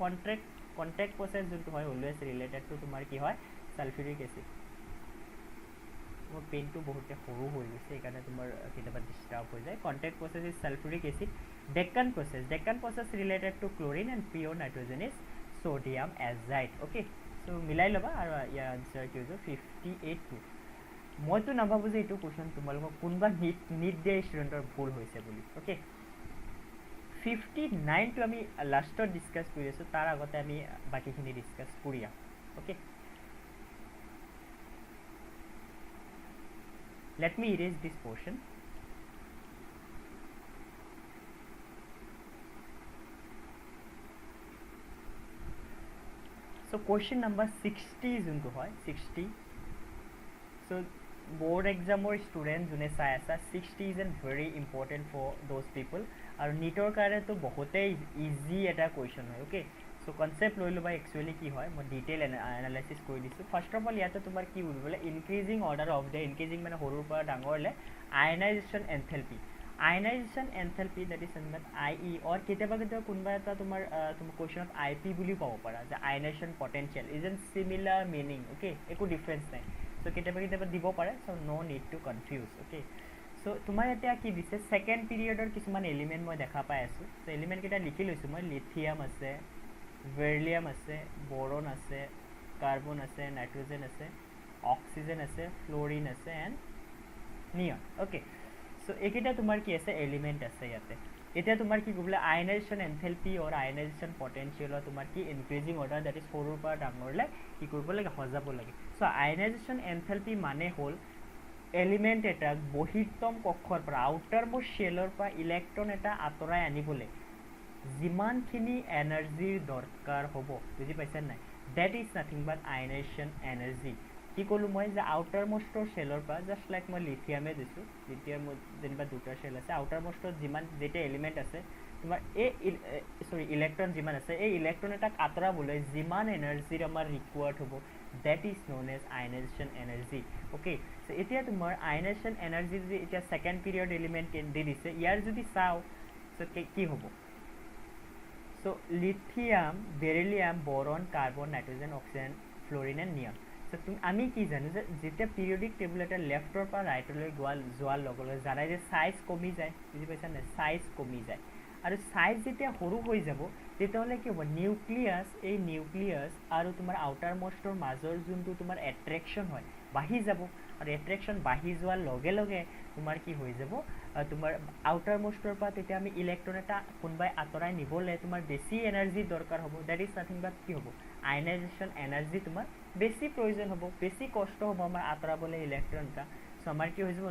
কণ্টেক্ট প্ৰচেছ যোনটো হয় অলৱেজ ৰিলেটেড টু তোমাৰ কি হয় ছালফিউৰিক এচিড মোৰ পেনটো বহুতে সৰু হৈ গৈছে সেইকাৰণে তোমাৰ কেতিয়াবা ডিষ্টাৰ্ব হৈ যায় contact process is sulphuric acid Deacon process related to chlorine and pure nitrogen is sodium azide okay so' মিলাই ল'বা আৰু ইয়াৰ আনচাৰ কি হৈছে 58 মইতো নাভাবোঁ যে এইটো কুৱেশ্যন তোমালোকক কোনোবা নিট দিয়া ষ্টুডেণ্টৰ ভুল হৈছে বুলি অ'কে 59টো আমি লাষ্টত ডিছকাছ কৰি আছোঁ তাৰ আগতে আমি বাকীখিনি ডিছকাছ কৰি আহোঁ okay let me erase this portion so question number 60 যোনটো হয় 60 so board exam or student যোনে চাই আছা 60 is a very important for those people আৰু নিটৰ কাৰণে তো বহুতেই ইজি এটা কুৱেশ্যন হয় ওকে সো কনসেপ্ট লৈ ল'বা একচুৱেলি কি হয় মই ডিটেইল এনালাইচিছ কৰি দিছোঁ ফাৰ্ষ্ট অফ অল ইয়াতে তোমাৰ কি বুজিবলৈ increasing order of the increasing মানে সৰুৰ পৰা ডাঙৰলৈ আয়নাইজেশ্যন এনথেলপি দেট ইজ মানে IE অৰ কেতিয়াবা কোনোবা এটা তোমাৰ কুৱেশ্যনত IP বুলিও পাব পাৰা যে ionisation potential is an similar meaning okay একো ডিফাৰেঞ্চ নাই সো কেতিয়াবা দিব পাৰে so no need to confuse okay so তোমাৰ এতিয়া কি দিছে ছেকেণ্ড পিৰিয়ডৰ কিছুমান এলিমেণ্ট মই দেখা পাই আছোঁ সো এলিমেণ্টকেইটা লিখি লৈছোঁ মই লিথিয়াম আছে বেৰিলিয়াম আছে বৰন আছে কাৰ্বন আছে নাইট্ৰজেন আছে অক্সিজেন আছে ফ্ল'ৰিন আছে এণ্ড নিয়ন অ'কে সো এইকেইটা তোমাৰ কি আছে এলিমেণ্ট আছে ইয়াতে এতিয়া তোমাৰ কি ক'বলৈ আয়নাইজেশ্যন এনথেলপি অৰ আয়নাইজেশ্যন পটেনচিয়েলৰ তোমাৰ কি ইনক্ৰিজিং অৰ্ডাৰ দেট ইজ সৰুৰ পৰা ডাঙৰলৈ কি কৰিব লাগে সজাব লাগে সো আয়নাইজেশ্যন এনথেলপি মানে হ'ল এলিমেণ্ট এটাক বহিৰ্তম কক্ষৰ পৰা আউটাৰ মোষ্ট শ্বেলৰ পৰা ইলেক্ট্ৰন এটা আঁতৰাই আনিবলৈ যিমানখিনি এনাৰ্জিৰ দৰকাৰ হ'ব বুজি পাইছা নাই that is nothing but ionisation energy কি ক'লোঁ মই যে আউটাৰ মষ্টৰ শ্বেলৰ পৰা জাষ্ট লাইক মই লিথিয়ামে দিছোঁ লিথিয়াম যেনিবা দুটা শ্বেল আছে আউটাৰ মষ্টত যিমান যেতিয়া এলিমেণ্ট আছে তোমাৰ ইলেক্ট্ৰন যিমান আছে এই ইলেক্ট্ৰন এটাক আঁতৰাবলৈ যিমান এনাৰ্জিৰ আমাৰ ৰিকুৱাৰ্ড হ'ব that is known as ionization energy okay so এতিয়া তোমাৰ ionization energy যদি এতিয়া সেকেন্ড পিৰিয়ড এলিমেন্ট দি দিছে ইয়াৰ যদি চাও so কি হ'ব so lithium beryllium boron carbon nitrogen oxygen fluorine and neon so আমি কি জানো যে যেতিয়া পিৰিয়ডিক টেবুল এটা লেফটৰ পৰা ৰাইটলৈ যোৱাৰ লগে লগে জানাই যে সাইজ কমি যায় বুজি পাইছা না সাইজ কমি যায় আৰু সাইজ যেতিয়া সৰু হৈ যাব তেতিয়াহ'লে কি হ'ব নিউক্লিয়াছ এই নিউক্লিয়াছ আৰু তোমাৰ আউটাৰ মোষ্টৰ মাজৰ যোনটো তোমাৰ এট্ৰেকশ্যন হয় বাঢ়ি যাব আৰু এট্ৰেকশ্যন বাঢ়ি যোৱাৰ লগে লগে তোমাৰ কি হৈ যাব তোমাৰ আউটাৰ মোষ্টৰ পৰা তেতিয়া আমি ইলেক্ট্ৰন এটা কোনোবাই আঁতৰাই নিবলৈ তোমাৰ বেছি এনাৰ্জি দৰকাৰ হ'ব ডেট ইজ নাথিং বাট কি হ'ব আয়নাইজেশ্যন এনাৰ্জি তোমাৰ বেছি প্ৰয়োজন হ'ব বেছি কষ্ট হ'ব আমাৰ আঁতৰাবলৈ ইলেক্ট্ৰন এটা চ' আমাৰ কি হৈ যাব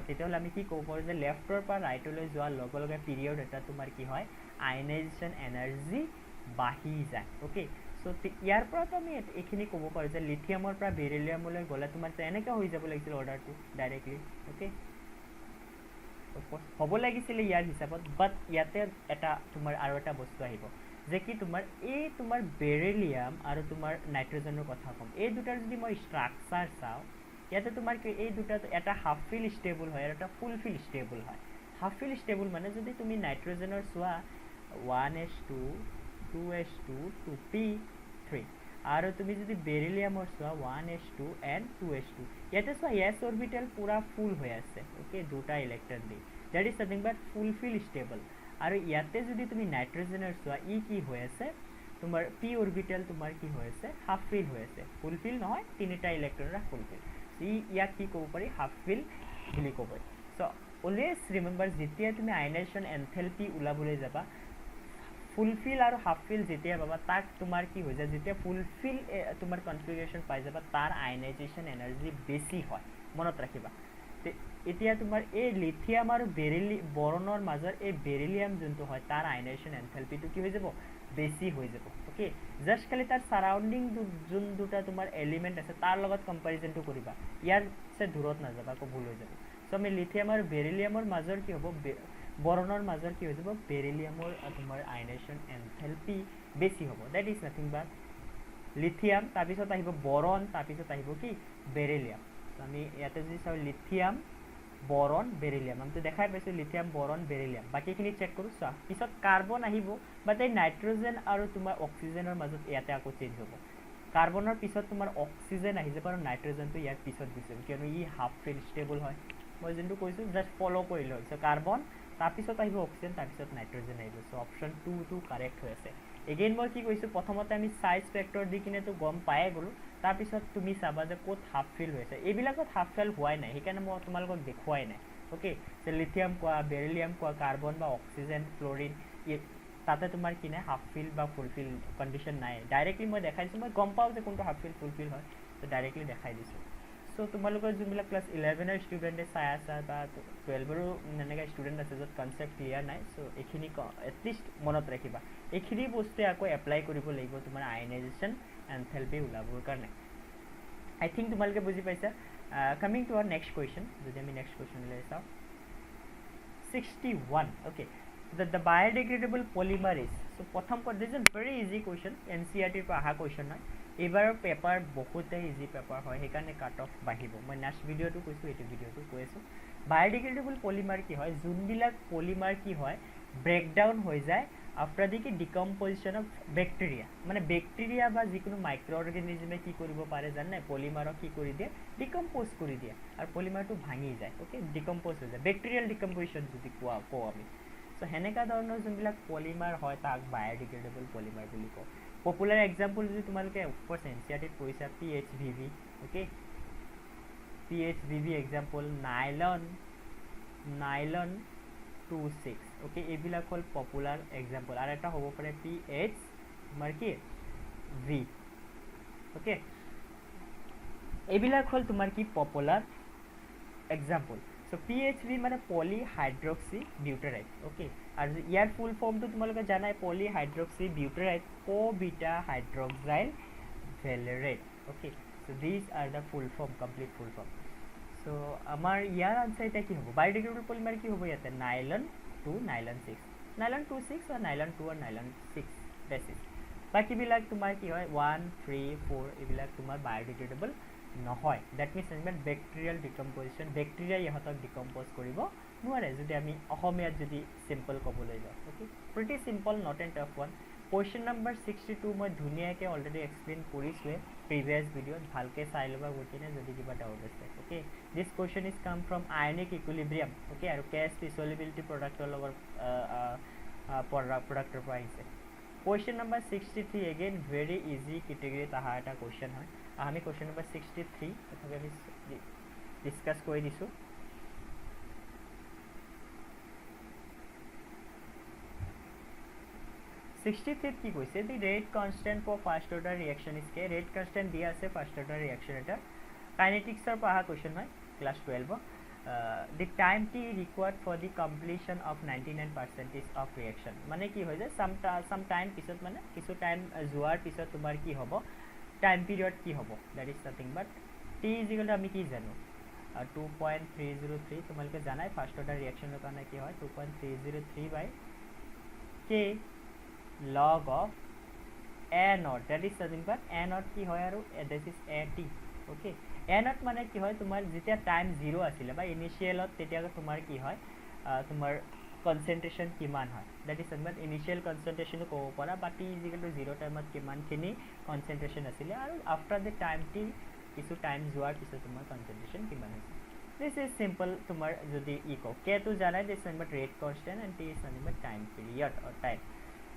তেতিয়াহ'লে আমি কি ক'ব পাৰোঁ যে লেফ্টৰ পৰা ৰাইটলৈ যোৱাৰ লগে লগে পিৰিয়ড এটা তোমাৰ কি হয় আয়নাইজেশ্যন এনাৰ্জি বাঢ়ি যায় অ'কে চ' ইয়াৰ পৰাতো আমি এইখিনি ক'ব পাৰোঁ যে লিথিয়ামৰ পৰা বেৰিলিয়ামলৈ গ'লে তোমাৰ এনেকৈ হৈ যাব লাগিছিল অৰ্ডাৰটো ডাইৰেক্টলি অ'কে হ'ব লাগিছিলে ইয়াৰ হিচাপত বাট ইয়াতে এটা তোমাৰ আৰু এটা বস্তু আহিব যে কি তোমাৰ এই তোমাৰ বেৰিলিয়াম আৰু তোমাৰ নাইট্ৰজেনৰ কথা ক'ম এই দুটাৰ যদি মই ষ্ট্ৰাকচাৰ চাওঁ ইয়াতে তোমাৰ কি এই দুটা এটা হাফ ফিল ষ্টেবল হয় আৰু এটা ফুল ফিল ষ্টেবল হয় হাফ ফিল ষ্টেবল মানে যদি তুমি নাইট্ৰজেনৰ চোৱা 1s2 2s2 2p3 আৰু তুমি যদি বেৰিলিয়ামৰ চোৱা 1s2 and 2s2 ইয়াতে চোৱা এছ অৰবিটেল পুৰা ফুল হৈ আছে ওকে দুটা ইলেক্ট্ৰন দি that is nothing but full fill stable আৰু ইয়াতে যদি তুমি নাইট্ৰজেনৰ চোৱা ই কি হৈ আছে তোমাৰ পি অৰবিটেল তোমাৰ কি হৈ আছে হাফ ফিল হৈ আছে ফুল ফিল নহয় তিনিটা ইলেক্ট্ৰনৰা ফুল ফিল ইয়াক কি ক'ব পাৰি হাফ ফিল বুলি ক'ব পাৰি চ' অলৱেজ ৰিমেম্বাৰ যেতিয়া তুমি আয়নাইজেশ্যন এনথেলপি ওলাবলৈ যাবা ফুলফিল আৰু হাফ ফিল যেতিয়া পাবা তাক তোমাৰ কি হৈ যায় যেতিয়া ফুলফিল তোমাৰ কনফিগাৰেশ্যন পাই যাবা তাৰ আয়নাইজেশ্যন এনাৰ্জি বেছি হয় মনত ৰাখিবা এতিয়া তোমাৰ এই লিথিয়াম আৰু বৰণৰ মাজৰ এই বেৰিলিয়াম যোনটো হয় তাৰ আয়নাইজেশ্যন এনথেলপিটো কি হৈ যাব বেছি হৈ যাব ওকে জাষ্ট খালি তাৰ সাৰাউণ্ডিং যোন দুটা তোমাৰ এলিমেণ্ট আছে তাৰ লগত কম্পেৰিজনটো কৰিবা ইয়াৰ চে দূৰত নাযাবা আকৌ ভুল হৈ যাব চ' আমি লিথিয়াম আৰু বেৰিলিয়ামৰ মাজৰ কি হ'ব বৰণৰ মাজৰ কি হৈ যাব বেৰিলিয়ামৰ তোমাৰ আয়নাইজেশ্যন এনথেলপি বেছি হ'ব that is nothing but lithium তাৰপিছত আহিব বৰণ তাৰপিছত আহিব কি বেৰিলিয়াম আমি ইয়াতে যদি চাওঁ লিথিয়াম বৰণ বেৰিলিয়াম আমিতো দেখাই পাইছোঁ লিথিয়াম বৰণ বেৰিলিয়াম বাকীখিনি চেক কৰোঁ চোৱা পিছত কাৰ্বন আহিব বাট এই নাইট্ৰজেন আৰু তোমাৰ অক্সিজেনৰ মাজত ইয়াতে আকৌ চেঞ্জ হ'ব কাৰ্বনৰ পিছত তোমাৰ অক্সিজেন আহি যাব আৰু নাইট্ৰজেনটো ইয়াৰ পিছত গুচি যাব কিয়নো ই হাফ ফিল ষ্টেবল হয় মই যোনটো কৈছোঁ জাষ্ট ফ'ল' কৰিলোঁ চ' কাৰ্বন তাৰপিছত আহিব অক্সিজেন তাৰপিছত নাইট্ৰজেন আহিব চ' অপশ্যন 2টো কাৰেক্ট হৈ আছে এগেইন মই কি কৈছোঁ প্ৰথমতে আমি চাইজ ফেক্টৰ দি কিনেতো গম পায়ে গ'লোঁ তাৰপিছত তুমি চাবা যে ক'ত হাফ ফিল হৈছে এইবিলাকত হাফ ফিল হোৱাই নাই সেইকাৰণে মই তোমালোকক দেখুৱাই নাই অ'কে যে লিথিয়াম কোৱা বেৰিলিয়াম কোৱা কাৰ্বন বা অক্সিজেন ফ্ল'ৰিন তাতে তোমাৰ কি নাই হাফ ফিল বা ফুল ফিল কণ্ডিশ্যন নাই ডাইৰেক্টলি মই দেখাই দিছোঁ মই গম পাওঁ যে কোনটো হাফ ফিল ফুল ফিল হয় ত' ডাইৰেক্টলি দেখাই দিছোঁ চ' তোমালোকৰ যোনবিলাক ক্লাছ 11ৰ ষ্টুডেণ্টে চাই আছা বা 12ৰো এনেকৈ ষ্টুডেণ্ট আছে য'ত কনচেপ্ট ক্লিয়াৰ নাই চ' এইখিনি এটলিষ্ট মনত ৰাখিবা এইখিনি বস্তুৱে আকৌ এপ্লাই কৰিব লাগিব তোমাৰ আয়নাইজেশ্যন এনথেলপি ওলাবৰ কাৰণে আই থিংক তোমালোকে বুজি পাইছা coming to our next question যদি আমি নেক্সট কুৱেশ্যনলৈ চাওঁ 61 okay the biodegradable polymer is so প্ৰথম this is a very easy question NCERT পৰা অহা কুৱেশ্যন হয় এইবাৰৰ পেপাৰ বহুতেই ইজি পেপাৰ হয় সেইকাৰণে কাট অফ বাঢ়িব মই নেক্সট ভিডিঅ'টো কৈছোঁ এইটো ভিডিঅ'টো কৈ আছোঁ বায়'ডিগ্ৰেডেবল পলিমাৰ কি হয় যোনবিলাক পলিমাৰ কি হয় ব্ৰেকডাউন হৈ যায় আফটাৰ দি কি ডিকম্পজিশ্যন অফ বেক্টেৰিয়া মানে বেক্টেৰিয়া বা যিকোনো মাইক্ৰ' অৰ্গেনিজমে কি কৰিব পাৰে জানে পলিমাৰক কি কৰি দিয়ে ডিকম্প'জ কৰি দিয়ে আৰু পলিমাৰটো ভাঙি যায় অ'কে ডিকম্প'জ হৈ যায় বেক্টেৰিয়েল ডিকম্পজিশ্যন যদি কওঁ আমি চ' সেনেকুৱা ধৰণৰ যোনবিলাক পলিমাৰ হয় তাক বায়'ডিগ্ৰেডেবল পলিমাৰ বুলি কওঁ পপুলাৰ এক্সাম্পল যদি তোমালোকে অফক'ৰ্ছ NCERT পঢ়িছা PHVV okay PHVV example nylon 26 okay এইবিলাক হ'ল পপুলাৰ এক্সাম্পল আৰু এটা হ'ব পাৰে PH তোমাৰ কি V অ'কে এইবিলাক হ'ল তোমাৰ কি পপুলাৰ এক্সাম্পল চ' PHV মানে পলিহাইড্ৰক্সি বিউটাৰাইড অ'কে আৰু ইয়াৰ ফুল ফৰ্মটো তোমালোকে জানাই polyhydroxy butyrate beta hydroxyl valerate okay so' these are the full form complete full form so' আমাৰ ইয়াৰ আনচাৰ এতিয়া কি হ'ব বায়'ডিগ্ৰেডেবল পলিমাৰ কি হ'ব ইয়াতে নাইলন 2 নাইলন 6 নাইলন 2 6 বা নাইলন 2 আৰু নাইলন 6 বেচিছ বাকীবিলাক তোমাৰ কি হয় 1 3 4 এইবিলাক তোমাৰ বায়'ডিগ্ৰেডেবল নহয় ডেট মিনছ ইমান বেক্টেৰিয়েল ডিকম্পজিশ্যন বেক্টেৰিয়া ইহঁতক ডিকম্প'জ কৰিব নোৱাৰে যদি আমি অসমীয়াত যদি চিম্পল ক'বলৈ যাওঁ okay pretty simple not and tough one question number 62 মই ধুনীয়াকৈ অলৰেডি এক্সপ্লেইন কৰিছোঁৱে প্ৰিভিয়াছ ভিডিঅ'ত ভালকৈ চাই ল'বা গৈ কিনে যদি কিবা ডাউট আছে okay this question is come from ionic equilibrium okay আৰু কেছ ডিছলিবিলিটি প্ৰডাক্টৰ লগত প্ৰডাক্টৰ পৰা আহিছে question number 63 again very easy কেটেগৰীত অহা এটা কুৱেশ্যন হয় আমি কুৱেশ্যন নম্বৰ 63 তথাপি আমি ডিছকাছ কৰি দিছোঁ কি কৈছে the rate constant for first order reaction is k rate constant দিয়া আছে ফাৰ্ষ্ট অৰ্ডাৰ ৰিয়েকশ্যন এটা কাইনেটিক্সৰ পৰা অহা কুৱেশ্যন হয় class 12 the time t required for the completion of 99% of reaction মানে কি হয় যে some time পিছত মানে কিছু টাইম যোৱাৰ পিছত তোমাৰ কি হ'ব টাইম পিৰিয়ড কি হ'ব that is nothing but t is equal to আমি কি জানো 2.303 তোমালোকে জানাই ফাৰ্ষ্ট অৰ্ডাৰ ৰিয়েকশ্যনৰ কাৰণে কি হয় 2.303 by k log of a naught that is nothing but a naught কি হয় আৰু this is a t okay a naught মানে কি হয় তোমাৰ যেতিয়া টাইম 0 আছিল বা ইনিশিয়ালত তেতিয়া তোমাৰ কি হয় তোমাৰ কনসেন্ট্ৰেশন কিমান হয় that is nothing but initial concentration ক'ব পাৰা বা t is equal to 0 টাইমত কিমানখিনি কনসেন্ট্ৰেশন আছিল আৰু আফটাৰ দ্য টাইম t কিছু টাইম যোৱাৰ পিছত তোমাৰ কনসেন্ট্ৰেশন কিমান হৈছে this is simple তোমাৰ যদি ই কও k তো জানাই this is nothing but rate constant and t is nothing but time period or time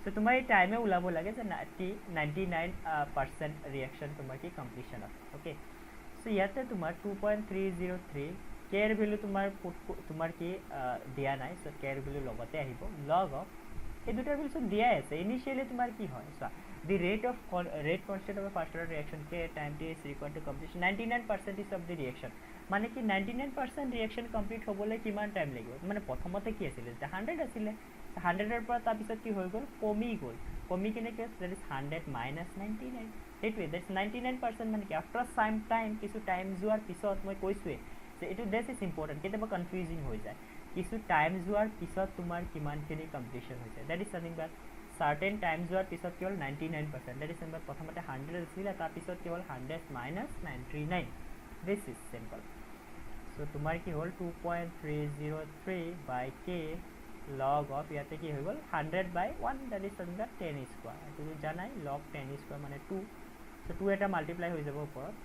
so তোমাৰ এই টাইমে ওলাব লাগে যে t 99% ৰিয়েকশন তোমাৰ কি কমপ্লিশন আছে ওকে সো ইয়াতে তোমাৰ 2.303 k এৰ ভ্যালু তোমাৰ কি দিয়া নাই সো k এর ভ্যালু লগতে আহিব log of এই দুটা ভ্যালু দিয়া আছে ইনিশিয়ালি তোমাৰ কি হয় so the rate constant of a first order reaction k time t is equal to completion 99% of the reaction মানে কি 99% reaction complete হ'বলৈ কিমান টাইম লাগিব মানে প্ৰথমতে কি আছিল যে 100 আছিল 100 এৰ পৰা তাৰ পিছত কি হৈ গ'ল কমি কিনে কি that is 100 minus 99 সেইটোৱে that's 99% মানে কি after some time কিছু টাইম যোৱাৰ পিছত মই কৈছোৱে যে এটো this is important কেতিয়াবা কনফিউজিং হৈ যায় কিছু টাইম যোৱাৰ পিছত তোমাৰ কিমানখিনি কমপ্লিশন হৈছে that is something that certain time যোৱাৰ পিছত কি হ'ল 99% that is something প্ৰথমতে 100 আছিল তাৰ পিছত কি হ'ল 100 minus 99 this is simple so তোমাৰ কি হ'ল 2.303 by k log of ইয়াতে কি হৈ গ'ল 100 by 1 that is something that 10 square তুমি জানাই log 10 square মানে 2 so 2 এটা মাল্টিপ্লাই হৈ যাব ওপৰত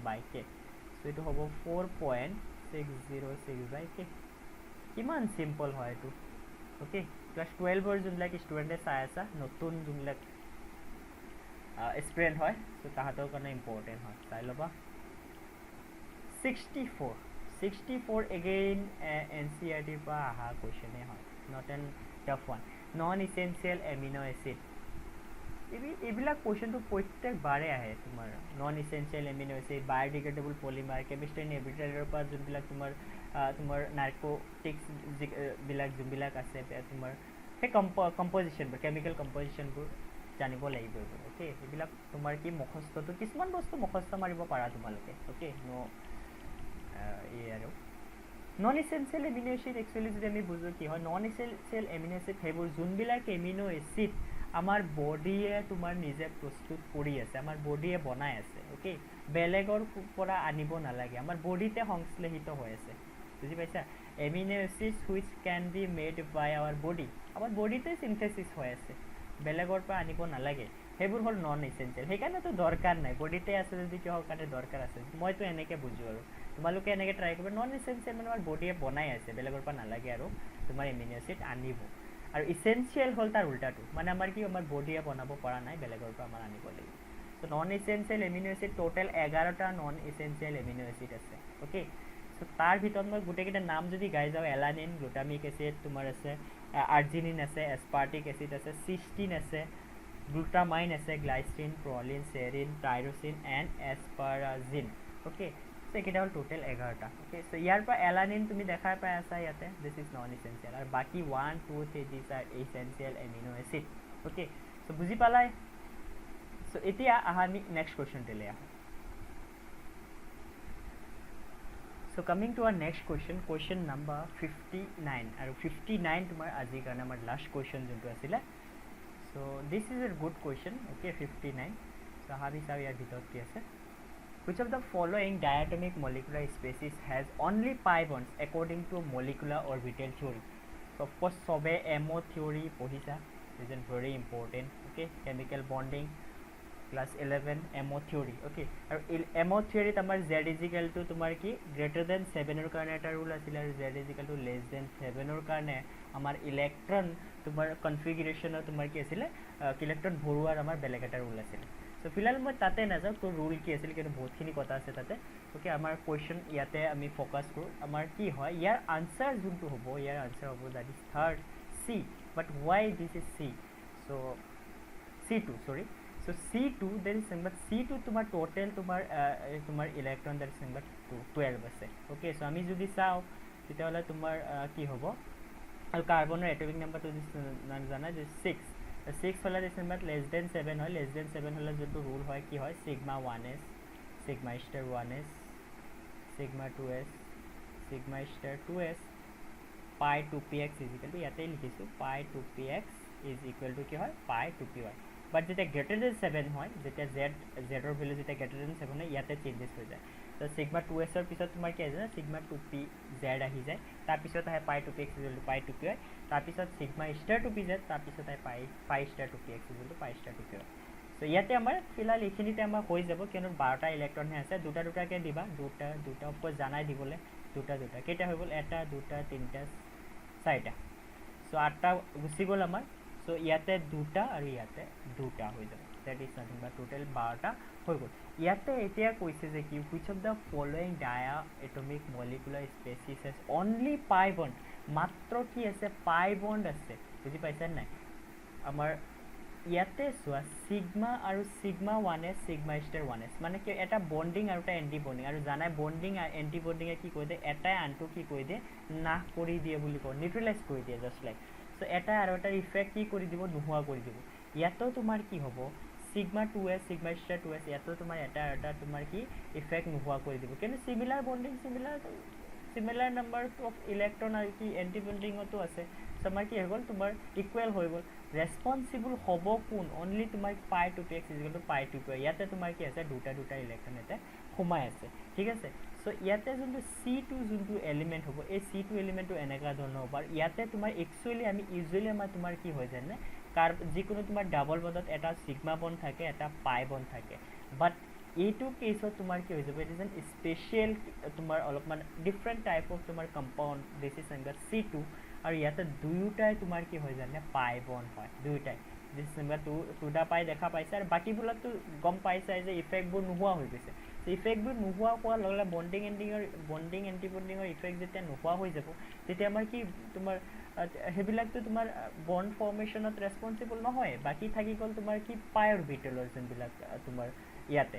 by k so এটো হ'ব 4.606 by k কিমান সিম্পল হয় এটো ওকে ক্লাস 12 এর যোনবিলাক স্টুডেন্টে চাই আছে নতুন যোনবিলাক স্টুডেন্ট হয় সো তাহাতৰ কাৰণে ইম্পৰ্টেন্ট হয় চাই লবা 64 again NCERT পৰা আহা কোৱেশ্চন হয় not an tough one non essential amino acid এইবিলাক কোৱেশ্চনটো প্ৰত্যেকবাৰে আহে তোমাৰ non essential amino acid biodegradable polymer chemistry ইনহিবিটৰৰ পৰা যোনবিলাক তোমাৰ নাৰ্কোটিক্স বিলাক আছে তোমাৰ সেই কম্পোজিশনবোৰ কেমিক্যাল কম্পোজিশনবোৰ জানিব লাগিব ওকে এইবিলাক তোমাৰ কি মুখস্থটো কিছুমান বস্তু মুখস্থ মাৰিব পাৰা তোমালোকে ওকে নো আৰু non essential amino acid actually যদি আমি বুঝো কি হয় নন এসেনশিয়াল এমিনো এসিড সেইবোৰ যোনবিলাক এমিনো এসিড আমাৰ বডিয়ে তোমাৰ নিজে প্ৰস্তুত কৰি আছে আমাৰ বডিয়ে বনাই আছে ওকে বেলেগৰ পৰা আনিব নালাগে আমাৰ বডিতে সংশ্লেষিত হৈ আছে বুজি পাইছা amino acids which can be made by our body আমাৰ বডিতে সিনথেসিস হৈ আছে বেলেগৰ পৰা আনিব নালাগে সেইবোৰ হল নন এসেনশিয়াল সেইকাৰণে তো দৰকাৰ নাই বডিতে আছে যদি কি হওক কাৰণে দৰকাৰ আছে মই তো এনেকে বুজো আৰু তোমালোকে এনেকে ট্ৰাই কৰিবা নন এসেনশিয়াল মানে আমাৰ বডিয়ে বনাই আছে বেলেগৰ পৰা নালাগে আৰু তোমাৰ এমিনো এসিড আনিব আৰু এসেনশিয়াল হল তাৰ উল্টাটো মানে আমাৰ কি আমাৰ বডিয়ে বনাব পৰা নাই বেলেগৰ পৰা আমাৰ আনিব লাগিব so non essential amino acid total 11টা নন এসেনশিয়াল এমিনো এসিড আছে ওকে সো তাৰ ভিতৰত মই গুটেকিটা নাম যদি গাই যাও এলানিন গ্লুটামিক এসিড তোমাৰ আছে আৰ্জিনিন আছে এসপাৰ্টিক এসিড আছে সিস্টিন আছে গ্লুটামাইন আছে গ্লাইসিন প্ৰলিন সেৰিন টাইৰোসিন এন্ড এসপাৰাজিন ওকে সো এটা হল টোটাল 11টা ওকে সো ইয়াৰ পৰা এলানিন তুমি দেখাই পাই আছা ইয়াতে দিস ইজ নন এসেনশিয়াল আৰু বাকি 1 2 3 this are essential amino acid okay so বুজি পালাই সো এতিয়া আমি নেক্সট কোৱেশ্চন তে লিয়া So coming to our next question number 59 আৰু 59 তোমাৰ আজি কাৰণে আমাৰ লাষ্ট কোৱেশ্চন যোনটো আছিল so this is a good question okay 59 so হাবি চাও ইয়াৰ ভিতৰত কি আছে which of the following diatomic molecular species has only pi bonds according to molecular orbital theory so of course sobe mo theory পঢ়িছা is very important okay chemical bonding class 11 MO theory okay আৰু MO থিয়ৰীত আমাৰ Z ইজিকেলটো তোমাৰ কি greater than 7ৰ কাৰণে এটা rule আছিলে আৰু Z ইজিকেলটো less than 7ৰ কাৰণে আমাৰ ইলেক্ট্ৰন তোমাৰ কনফিগাৰেশ্যনৰ তোমাৰ কি আছিলে ইলেক্ট্ৰন ভৰোৱাৰ আমাৰ বেলেগ এটা ৰুল আছিলে চ' ফিলহাল মই তাতে নাযাওঁ তো ৰুল কি আছিল কিন্তু বহুতখিনি কথা আছে তাতে অ'কে আমাৰ কুৱেশ্যন ইয়াতে আমি ফ'কাছ কৰোঁ আমাৰ কি হয় ইয়াৰ আনচাৰ যোনটো হ'ব ইয়াৰ আনচাৰ হ'ব that is third C but Y this is C so' C2 sorry so C2 there is number C2 তোমাৰ total তোমাৰ ইলেক্ট্ৰন that is number 12 আছে okay so আমি যদি চাওঁ তেতিয়াহ'লে তোমাৰ কি হ'ব আৰু কাৰ্বনৰ এটমিক নাম্বাৰটো জানা যে 6 হ'লে this number less than 7 হয় less than 7 হ'লে যোনটো ৰুল হয় কি হয় sigma 1s sigma star 1s sigma 2s sigma star 2s pi 2px is equal to ইয়াতে লিখিছোঁ pi 2px is equal to কি হয় pi 2py বাট যেতিয়া গ্ৰেটাৰ দেন 7 হয় যেতিয়া জেডৰ ভেলু যেতিয়া গ্ৰেটাৰ দেন 7 হয় ইয়াতে চেঞ্জেছ হৈ যায় তো সিগমা 2sৰ পিছত তোমাৰ কি আছে সিগমা 2p জেড আহি যায় তাৰপিছত আহে পাই 2px পাই 2py তাৰপিছত সিগমা ষ্টাৰ 2p জেড তাৰপিছত আহে পাই ষ্টাৰ 2px পাই ষ্টাৰ 2py তো ইয়াতে আমাৰ ফিলহাল এইখিনিতে আমাৰ হৈ যাব কিয়নো 12টা ইলেক্ট্ৰনহে আছে দুটা দুটাকৈ দিবা দুটা ওপৰত জানাই দিবলৈ দুটা কেইটা হৈ গ'ল এটা দুটা তিনিটা চাৰিটা চ' 8টা গুচি গ'ল আমাৰ চ' ইয়াতে দুটা আৰু ইয়াতে দুটা হৈ যাব দেট ইজ নাথিং বা টোটেল 12টা হৈ গ'ল ইয়াতে এতিয়া কৈছে যে কি which of the following dia atomic molecular species only পাই বণ্ড মাত্ৰ কি আছে পাই বণ্ড আছে বুজি পাইছে নাই আমাৰ ইয়াতে চোৱা সিগমা আৰু sigma 1s sigma star 1s মানে কি এটা বন্ডিং আৰু এটা এন্টি বন্ডিং আৰু জানাই বন্ডিং আৰু এন্টি বন্ডিঙে কি কৈ দিয়ে এটাই আনটো কি কৈ দিয়ে নাশ কৰি দিয়ে বুলি কয় নিউট্ৰেলাইজ কৰি দিয়ে জাষ্ট লাইক চ' এটা আৰু এটাৰ ইফেক্ট কি কৰি দিব নোহোৱা কৰি দিব ইয়াতো তোমাৰ কি হ'ব sigma 2s sigma star 2s ইয়াতো তোমাৰ এটা তোমাৰ কি ইফেক্ট নোহোৱা কৰি দিব কিন্তু সিমিলাৰ বন্ডিং সিমিলাৰ নাম্বাৰ অফ ইলেক্ট্ৰন আৰু কি এন্টি বন্ডিঙতো আছে চ' আমাৰ কি হৈ গ'ল তোমাৰ ইকুৱেল হৈ গ'ল ৰেছপনচিবল হ'ব কোন অনলি তোমাৰ পাই 2px ইকুৱেল টু পাই 2py ইয়াতে তোমাৰ কি আছে দুটা ইলেক্ট্ৰন ইয়াতে সোমাই আছে ঠিক আছে চ' ইয়াতে যোনটো C2 যোনটো এলিমেণ্ট হ'ব এই C2 এলিমেণ্টটো এনেকুৱা ধৰণৰ হ'ব আৰু ইয়াতে তোমাৰ একচুৱেলি আমি ইউজুৱেলি আমাৰ তোমাৰ কি হৈ যায় নে যিকোনো তোমাৰ ডাবল বণ্ডত এটা সিগমা বণ্ড থাকে এটা পাই বণ্ড থাকে বাট এইটো কেছত তোমাৰ কি হৈ যাব ইট ইজ এন স্পেচিয়েল তোমাৰ অলপমান ডিফাৰেণ্ট টাইপ অফ তোমাৰ compound this is number C2 আৰু ইয়াতে দুয়োটাই তোমাৰ কি হৈ যায় নে পাই বণ্ড হয় দুয়োটাই দিছ নাম্বাৰ দুটা পাই দেখা পাইছে আৰু বাকীবিলাকতো গম পাইছে যে ইফেক্টবোৰ নোহোৱা হৈ গৈছে ইফেক্টবোৰ নোহোৱা হোৱাৰ লগে লগে বণ্ডিং এণ্টি বণ্ডিঙৰ ইফেক্ট যেতিয়া নোহোৱা হৈ যাব তেতিয়া আমাৰ কি তোমাৰ সেইবিলাকতো তোমাৰ বণ্ড ফৰ্মেশ্যনত ৰেছপনচিবল নহয় বাকী থাকি গ'ল তোমাৰ কি পাই অৰবিটেলৰ যোনবিলাক তোমাৰ ইয়াতে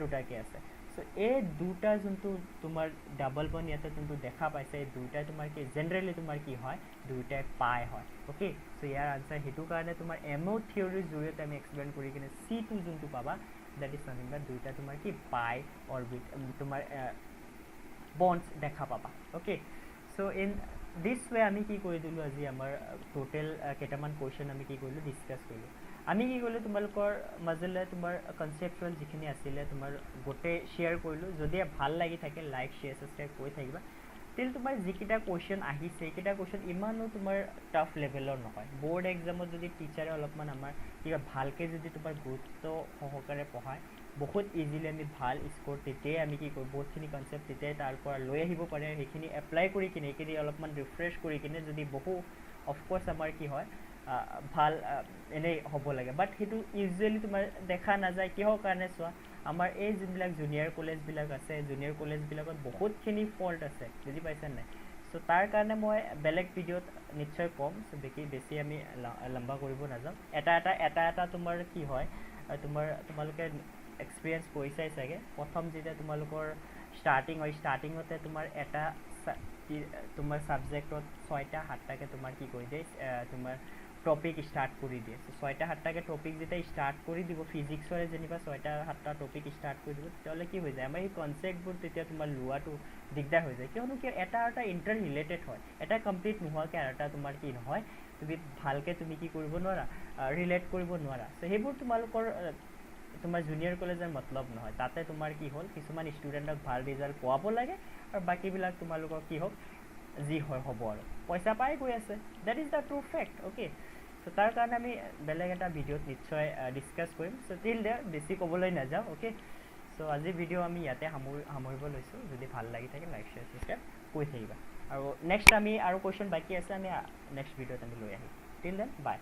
দুটাকে আছে চ' এই দুটা যোনটো তোমাৰ ডাবল বণ্ড ইয়াতে যোনটো দেখা পাইছে এই দুটাই তোমাৰ কি জেনেৰেলি তোমাৰ কি হয় দুটাই পাই হয় অ'কে চ' ইয়াৰ আনচাৰ সেইটো কাৰণে তোমাৰ এমঅ থিয়ৰীৰ জৰিয়তে আমি এক্সপ্লেইন কৰি কিনে C2 যোনটো পাবা দেট ইজ নাথিং বাট দুইটা তোমাৰ কি পাই অৰবিট তোমাৰ বণ্ডছ দেখা পাবা অ'কে চ' ইন দিছ ৱে আমি কি কৰি দিলোঁ আজি আমাৰ টোটেল কেইটামান কুৱেশ্যন আমি কি কৰিলোঁ ডিছকাছ কৰিলোঁ আমি কি কৰিলোঁ তোমালোকৰ মাজলৈ তোমাৰ কনচেপ্টুৱেল যিখিনি আছিলে তোমাৰ গোটেই শ্বেয়াৰ কৰিলোঁ যদি ভাল লাগি থাকে লাইক শ্বেয়াৰ ছাবস্ক্ৰাইব কৰি থাকিবা ষ্টিল তোমাৰ যিকেইটা কুৱেশ্যন আহিছে সেইকেইটা কুৱেশ্যন ইমানো তোমাৰ টাফ লেভেলৰ নহয় বৰ্ড এক্সামত যদি টিচাৰে অলপমান আমাৰ কিবা ভালকৈ যদি তোমাৰ গুৰুত্ব সহকাৰে পঢ়ায় বহুত ইজিলি আমি ভাল স্ক'ৰ তেতিয়াই আমি কি কৰোঁ বহুতখিনি কনচেপ্ট তেতিয়াই তাৰ পৰা লৈ আহিব পাৰে সেইখিনি এপ্লাই কৰি কিনে সেইখিনি অলপমান ৰিফ্ৰেছ কৰি কিনে যদি অফক'ৰ্ছ আমাৰ কি হয় ভাল এনেই হ'ব লাগে বাট সেইটো ইউজুৱেলি তোমাৰ দেখা নাযায় কিহৰ কাৰণে চোৱা আমাৰ এই যোনবিলাক জুনিয়ৰ কলেজবিলাক আছে জুনিয়ৰ কলেজবিলাকত বহুতখিনি ফল্ট আছে বুজি পাইছে নাই চ' তাৰ কাৰণে মই বেলেগ ভিডিঅ'ত নিশ্চয় ক'ম চ' বেছি আমি লম্বা কৰিব নাযাওঁ এটা তোমাৰ কি হয় তোমালোকে এক্সপিৰিয়েঞ্চ কৰিছাই চাগে প্ৰথম যেতিয়া তোমালোকৰ ষ্টাৰ্টিঙতে তোমাৰ এটা তোমাৰ ছাবজেক্টত 6টা 7টাকৈ তোমাৰ কি কৰি দিয়ে তোমাৰ টপিক ষ্টাৰ্ট কৰি দিয়ে চ' 6টা 7টাকৈ টপিক যেতিয়া ষ্টাৰ্ট কৰি দিব ফিজিক্সৰে যেনিবা 6টা 7টা টপিক ষ্টাৰ্ট কৰি দিব তেতিয়াহ'লে কি হৈ যায় আমাৰ এই কনচেপ্টবোৰ তেতিয়া তোমাৰ লোৱাটো দিগদাৰ হৈ যায় কিয়নো কিয় এটা ইণ্টাৰ ৰিলেটেড হয় এটা কমপ্লিট নোহোৱাকৈ আৰু এটা তোমাৰ কি নহয় তুমি ভালকৈ তুমি কি কৰিব নোৱাৰা ৰিলেট কৰিব নোৱাৰা চ' সেইবোৰ তোমালোকৰ তোমাৰ জুনিয়ৰ কলেজৰ মতলব নহয় তাতে তোমাৰ কি হ'ল কিছুমান ষ্টুডেণ্টক ভাল ৰিজাল্ট পোৱাব লাগে আৰু বাকীবিলাক তোমালোকৰ কি হওক যি হয় হ'ব আৰু পইচা পাই গৈ আছে that is the true fact okay so' so' তাৰ কাৰণে আমি বেলেগ এটা ভিডিঅ'ত নিশ্চয় ডিছকাছ কৰিম চ' টিল দেয়াৰ বেছি ক'বলৈ নাযাওঁ অ'কে চ' আজিৰ ভিডিঅ' আমি ইয়াতে সামৰিব লৈছোঁ যদি ভাল লাগি থাকে লাইক শ্বেয়াৰ ছাবস্ক্ৰাইব কৰি থাকিবা আৰু নেক্সট আমি আৰু কুৱেশ্যন বাকী আছে আমি নেক্সট ভিডিঅ'ত আমি লৈ আহিম টিল দেন বাই